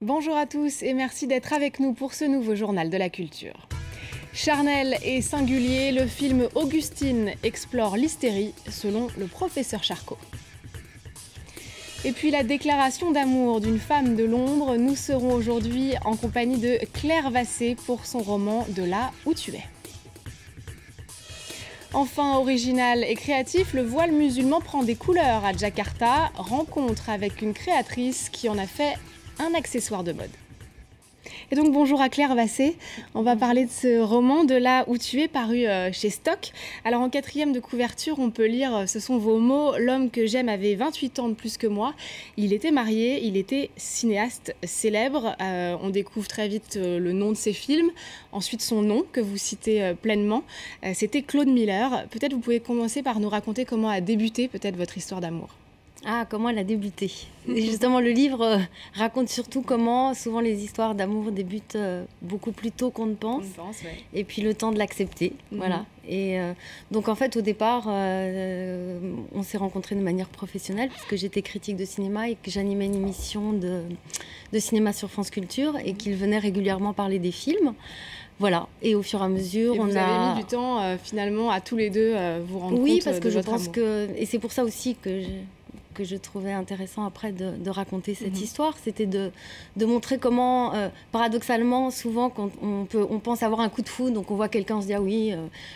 Bonjour à tous et merci d'être avec nous pour ce nouveau journal de la culture. Charnel et singulier, le film Augustine explore l'hystérie selon le professeur Charcot. Et puis la déclaration d'amour d'une femme de Londres, nous serons aujourd'hui en compagnie de Claire Vassé pour son roman De là où tu es. Enfin, original et créatif, le voile musulman prend des couleurs à Jakarta, rencontre avec une créatrice qui en a fait un accessoire de mode. Et donc bonjour à Claire Vassé, on va parler de ce roman De là où tu es paru chez Stock. Alors en quatrième de couverture on peut lire, ce sont vos mots, l'homme que j'aime avait 28 ans de plus que moi, il était marié, il était cinéaste célèbre, on découvre très vite le nom de ses films, ensuite son nom que vous citez pleinement, c'était Claude Miller. Peut-être vous pouvez commencer par nous raconter comment a débuté peut-être votre histoire d'amour. Ah, comment elle a débuté. Et justement, le livre raconte surtout comment souvent les histoires d'amour débutent beaucoup plus tôt qu'on ne pense. Ouais. Et puis le temps de l'accepter. Voilà. Et donc en fait, au départ, on s'est rencontrés de manière professionnelle parce que j'étais critique de cinéma et que j'animais une émission de cinéma sur France Culture et qu'il venait régulièrement parler des films. Voilà, et au fur et à mesure, vous avez mis du temps finalement à tous les deux vous rendre compte de votre amour. Oui, parce que je pense que, et c'est pour ça aussi que je trouvais intéressant après de raconter cette histoire, c'était de montrer comment, paradoxalement, souvent quand on pense avoir un coup de foudre, donc on voit quelqu'un, on se dit ah oui,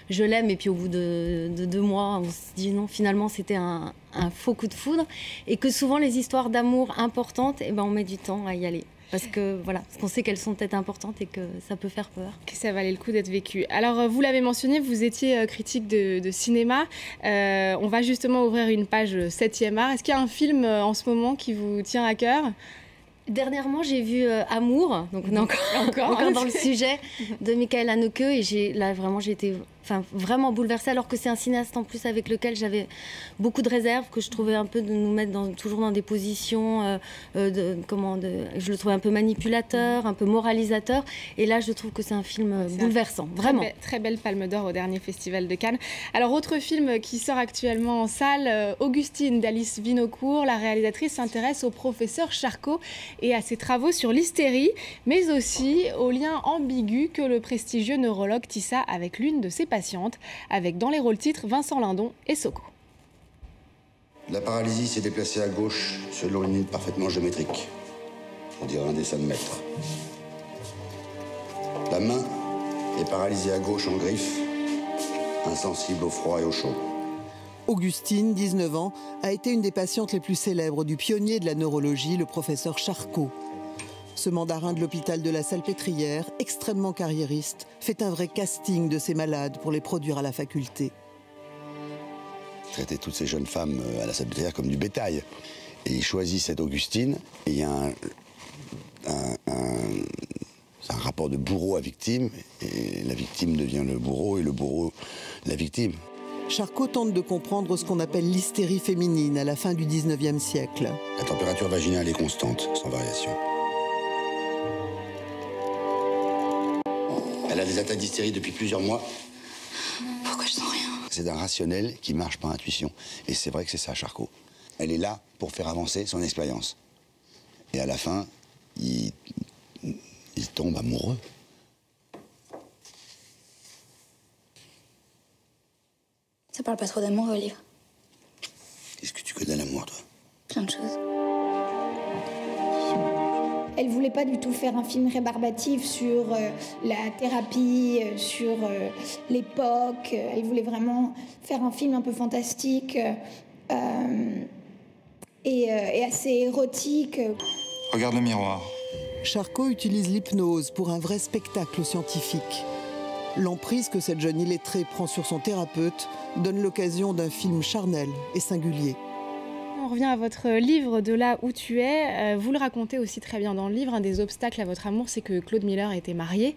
je l'aime, et puis au bout de 2 mois, on se dit non, finalement c'était un faux coup de foudre, et que souvent les histoires d'amour importantes, on met du temps à y aller. Parce qu'on sait qu'elles sont peut-être importantes et que ça peut faire peur. Que ça valait le coup d'être vécu. Alors, vous l'avez mentionné, vous étiez critique de cinéma. On va justement ouvrir une page 7e art. Est-ce qu'il y a un film en ce moment qui vous tient à cœur ? Dernièrement, j'ai vu Amour, donc on est encore dans le sujet, de Michael Haneke, et j'ai été vraiment bouleversée, alors que c'est un cinéaste en plus avec lequel j'avais beaucoup de réserves, que je trouvais un peu de nous mettre toujours dans des positions, je le trouvais un peu manipulateur, un peu moralisateur, et là je trouve que c'est un film bouleversant, vraiment. Très belle Palme d'Or au dernier festival de Cannes. Alors autre film qui sort actuellement en salle, Augustine d'Alice Winocourt, la réalisatrice s'intéresse au professeur Charcot et à ses travaux sur l'hystérie, mais aussi aux liens ambigus que le prestigieux neurologue tissa avec l'une de ses patientes, avec dans les rôles titres Vincent Lindon et Soko. La paralysie s'est déplacée à gauche selon une ligne parfaitement géométrique. On dirait un dessin de maître. La main est paralysée à gauche en griffe, insensible au froid et au chaud. Augustine, 19 ans, a été une des patientes les plus célèbres du pionnier de la neurologie, le professeur Charcot. Ce mandarin de l'hôpital de la Salpêtrière, extrêmement carriériste, fait un vrai casting de ses malades pour les produire à la faculté. Il traitait toutes ces jeunes femmes à la Salpêtrière comme du bétail. Et il choisit cette Augustine, et il y a c'est un rapport de bourreau à victime, et la victime devient le bourreau, et le bourreau la victime. Charcot tente de comprendre ce qu'on appelle l'hystérie féminine à la fin du 19e siècle. La température vaginale est constante, sans variation. Elle a des attaques d'hystérie depuis plusieurs mois. Pourquoi je sens rien? C'est un rationnel qui marche par intuition. Et c'est vrai que c'est ça, Charcot. Elle est là pour faire avancer son expérience. Et à la fin, il tombe amoureux. Ça parle pas trop d'amour, le livre. Qu'est-ce que tu connais l'amour, toi? Plein de choses. Elle voulait pas du tout faire un film rébarbatif sur la thérapie, sur l'époque. Elle voulait vraiment faire un film un peu fantastique et assez érotique. Regarde le miroir. Charcot utilise l'hypnose pour un vrai spectacle scientifique. L'emprise que cette jeune illettrée prend sur son thérapeute donne l'occasion d'un film charnel et singulier. On revient à votre livre De là où tu es. Vous le racontez aussi très bien dans le livre. Un des obstacles à votre amour, c'est que Claude Miller était marié.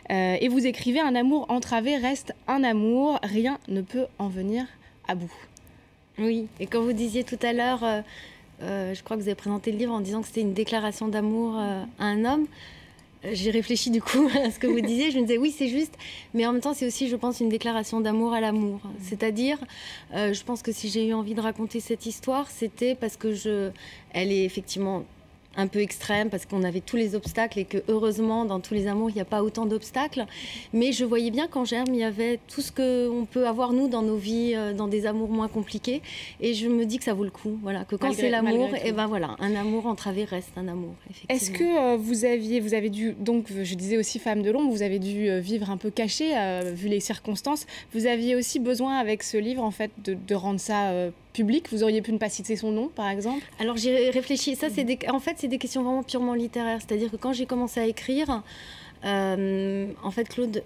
Et vous écrivez « Un amour entravé reste un amour. Rien ne peut en venir à bout ». Oui, et quand vous disiez tout à l'heure, je crois que vous avez présenté le livre en disant que c'était une déclaration d'amour à un homme. J'ai réfléchi du coup à ce que vous disiez. Je me disais oui, c'est juste, mais en même temps c'est aussi, je pense, une déclaration d'amour à l'amour. C'est-à-dire, je pense que si j'ai eu envie de raconter cette histoire, c'était parce que elle est effectivement un peu extrême parce qu'on avait tous les obstacles et que heureusement dans tous les amours il n'y a pas autant d'obstacles, mais je voyais bien qu'en germe il y avait tout ce qu'on peut avoir nous dans nos vies, dans des amours moins compliqués, et je me dis que ça vaut le coup, voilà, que quand c'est l'amour, et ben voilà, un amour entravé reste un amour, effectivement. Est-ce que vous avez dû, donc je disais aussi femme de l'ombre, vous avez dû vivre un peu caché vu les circonstances, vous aviez aussi besoin avec ce livre en fait de rendre ça public, vous auriez pu ne pas citer son nom par exemple? Alors j'ai réfléchi, ça c'est en fait c'est des questions vraiment purement littéraires, c'est-à-dire que quand j'ai commencé à écrire, en fait Claude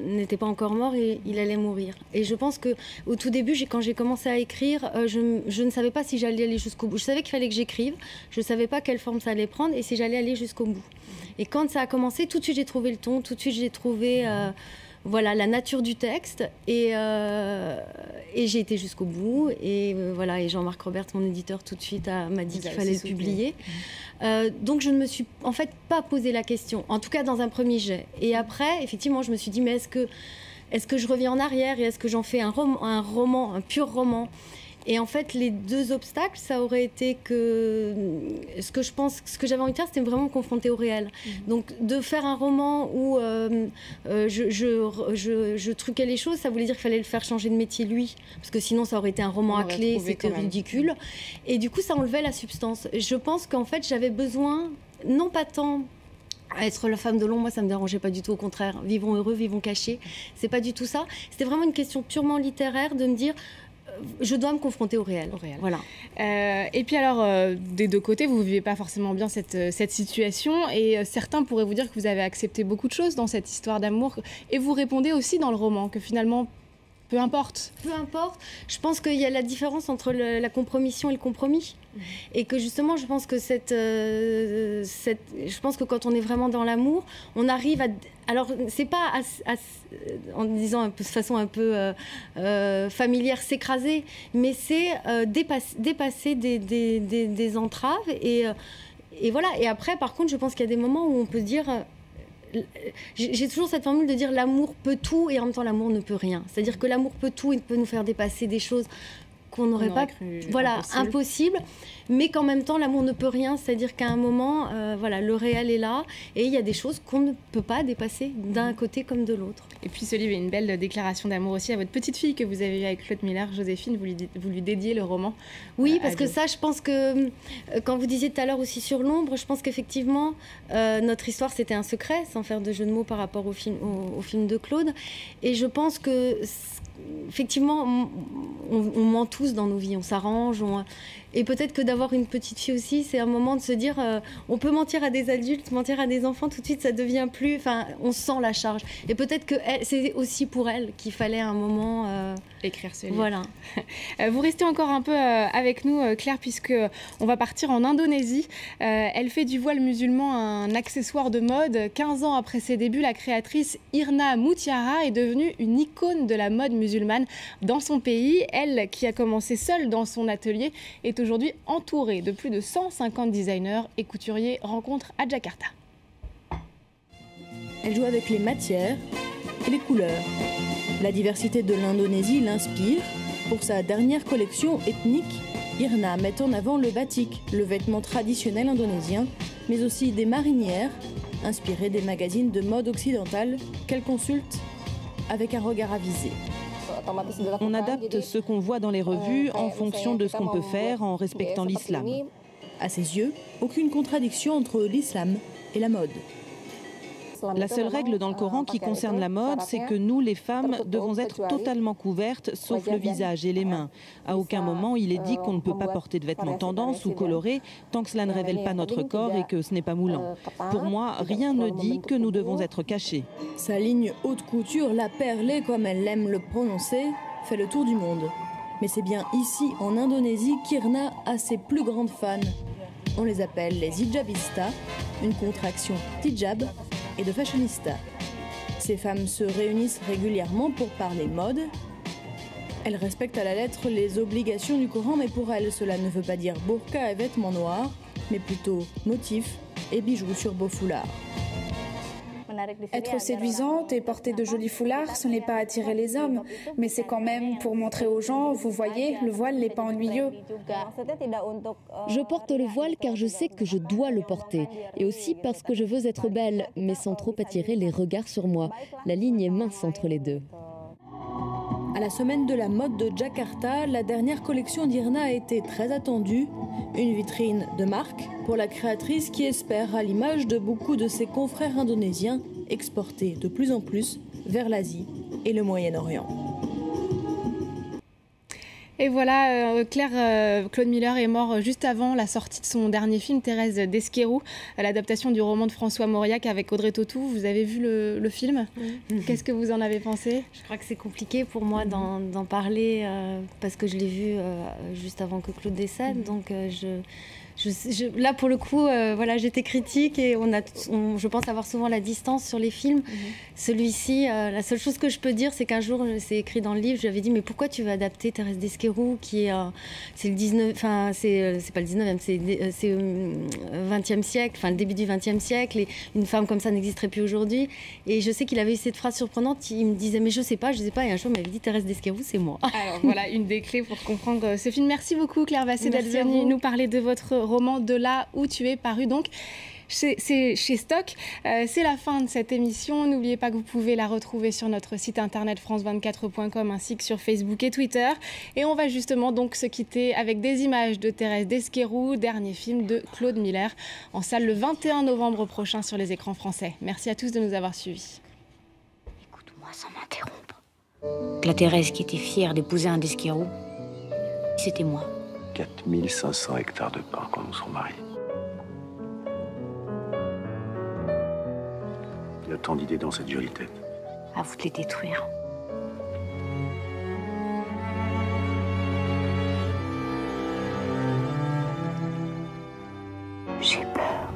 n'était pas encore mort et il allait mourir. Et je pense qu'au tout début, quand j'ai commencé à écrire, je ne savais pas si j'allais aller jusqu'au bout. Je savais qu'il fallait que j'écrive, je ne savais pas quelle forme ça allait prendre et si j'allais aller jusqu'au bout. Et quand ça a commencé, tout de suite j'ai trouvé le ton, tout de suite j'ai trouvé voilà, la nature du texte et j'ai été jusqu'au bout. Et voilà, et Jean-Marc Robert, mon éditeur, tout de suite m'a dit qu'il fallait le publier. Donc je ne me suis en fait pas posé la question, en tout cas dans un premier jet. Et après, effectivement, je me suis dit, mais est-ce que je reviens en arrière et est-ce que j'en fais un roman, un pur roman? Et en fait, les deux obstacles, ça aurait été que ce que j'avais envie de faire, c'était vraiment me confronter au réel. Donc, de faire un roman où je truquais les choses, ça voulait dire qu'il fallait le faire changer de métier lui, parce que sinon, ça aurait été un roman à clé, c'était ridicule. Et du coup, ça enlevait la substance. Je pense qu'en fait, j'avais besoin, non pas tant à être la femme de l'ombre, moi ça me dérangeait pas du tout, au contraire, vivons heureux, vivons cachés, c'est pas du tout ça. C'était vraiment une question purement littéraire de me dire, je dois me confronter au réel. Voilà. Et puis alors, des deux côtés, vous ne vivez pas forcément bien cette situation et certains pourraient vous dire que vous avez accepté beaucoup de choses dans cette histoire d'amour et vous répondez aussi dans le roman que finalement, peu importe. Peu importe. Je pense qu'il y a la différence entre la compromission et le compromis. Et que justement, je pense que je pense que quand on est vraiment dans l'amour, on arrive à... Alors, c'est pas en disant un peu, de façon un peu familière, s'écraser, mais c'est dépasser des entraves. Et voilà. Et après, par contre, je pense qu'il y a des moments où on peut se dire... J'ai toujours cette formule de dire l'amour peut tout et en même temps l'amour ne peut rien. C'est-à-dire que l'amour peut tout et peut nous faire dépasser des choses qu'on n'aurait pas cru impossible, mais qu'en même temps l'amour ne peut rien, c'est-à-dire qu'à un moment voilà, le réel est là et il y a des choses qu'on ne peut pas dépasser d'un côté comme de l'autre. Et puis ce livre est une belle déclaration d'amour aussi à votre petite fille que vous avez eue avec Claude Miller, Joséphine, vous lui dédiez le roman. Oui, parce que ça, je pense que quand vous disiez tout à l'heure aussi sur l'ombre, je pense qu'effectivement notre histoire c'était un secret, sans faire de jeu de mots par rapport au film de Claude, et je pense que effectivement, on ment tous dans nos vies, on s'arrange. Et peut-être que d'avoir une petite fille aussi, c'est un moment de se dire on peut mentir à des adultes, mentir à des enfants, tout de suite ça devient plus... Enfin, on sent la charge. Et peut-être que c'est aussi pour elle qu'il fallait à un moment... écrire ce livre. Voilà. Vous restez encore un peu avec nous, Claire, puisqu'on va partir en Indonésie. Elle fait du voile musulman un accessoire de mode. 15 ans après ses débuts, la créatrice Irna Mutiara est devenue une icône de la mode musulmane dans son pays. Elle, qui a commencé seule dans son atelier, est aujourd'hui entourée de plus de 150 designers et couturiers rencontres à Jakarta. Elle joue avec les matières et les couleurs. La diversité de l'Indonésie l'inspire. Pour sa dernière collection ethnique, Irna met en avant le batik, le vêtement traditionnel indonésien, mais aussi des marinières, inspirées des magazines de mode occidentale qu'elle consulte avec un regard avisé. On adapte ce qu'on voit dans les revues en fonction de ce qu'on peut faire en respectant l'islam. À ses yeux, aucune contradiction entre l'islam et la mode. La seule règle dans le Coran qui concerne la mode, c'est que nous, les femmes, devons être totalement couvertes, sauf le visage et les mains. À aucun moment, il est dit qu'on ne peut pas porter de vêtements tendance ou colorés tant que cela ne révèle pas notre corps et que ce n'est pas moulant. Pour moi, rien ne dit que nous devons être cachés. Sa ligne haute couture, la perlée comme elle aime le prononcer, fait le tour du monde. Mais c'est bien ici, en Indonésie, qu'Irna a ses plus grandes fans. On les appelle les hijabistas, une contraction d'hijab et de fashionista. Ces femmes se réunissent régulièrement pour parler mode. Elles respectent à la lettre les obligations du Coran, mais pour elles, cela ne veut pas dire burqa et vêtements noirs, mais plutôt motifs et bijoux sur beau foulard. Être séduisante et porter de jolis foulards, ce n'est pas attirer les hommes, mais c'est quand même pour montrer aux gens, vous voyez, le voile n'est pas ennuyeux. Je porte le voile car je sais que je dois le porter, et aussi parce que je veux être belle, mais sans trop attirer les regards sur moi. La ligne est mince entre les deux. À la semaine de la mode de Jakarta, la dernière collection d'Irna a été très attendue. Une vitrine de marque pour la créatrice qui espère, à l'image de beaucoup de ses confrères indonésiens, exporter de plus en plus vers l'Asie et le Moyen-Orient. Et voilà, Claude Miller est mort juste avant la sortie de son dernier film, Thérèse d'Esquerou, l'adaptation du roman de François Mauriac avec Audrey Tautou. Vous avez vu le film ? Qu'est-ce que vous en avez pensé ? Je crois que c'est compliqué pour moi d'en parler parce que je l'ai vu juste avant que Claude décède. Donc là, pour le coup, voilà, j'étais critique et je pense avoir souvent la distance sur les films. Celui-ci, la seule chose que je peux dire, c'est qu'un jour, c'est écrit dans le livre, je lui avais dit, mais pourquoi tu veux adapter Thérèse d'Esquerou, qui est, c'est le 19, enfin, c'est pas le 19e, c'est 20e siècle, enfin, le début du 20e siècle, et une femme comme ça n'existerait plus aujourd'hui. Et je sais qu'il avait eu cette phrase surprenante, il me disait, mais je sais pas, et un jour, il m'avait dit, Thérèse d'Esquerou, c'est moi. Alors voilà, une des clés pour comprendre ce film. Merci beaucoup, Claire Vasset, d'être venue nous parler de votre roman De là où tu es, paru donc c'est chez Stock. C'est la fin de cette émission. N'oubliez pas que vous pouvez la retrouver sur notre site internet france24.com ainsi que sur Facebook et Twitter. Et on va justement donc se quitter avec des images de Thérèse d'Esquerou, dernier film de Claude Miller, en salle le 21 novembre prochain sur les écrans français. Merci à tous de nous avoir suivis. Écoute-moi sans m'interrompre. La Thérèse qui était fière d'épouser un d'Esquerou, c'était moi. 4500 hectares de pain quand nous serons mariés. Il y a tant d'idées dans cette jolie tête. À vous de les détruire. J'ai peur.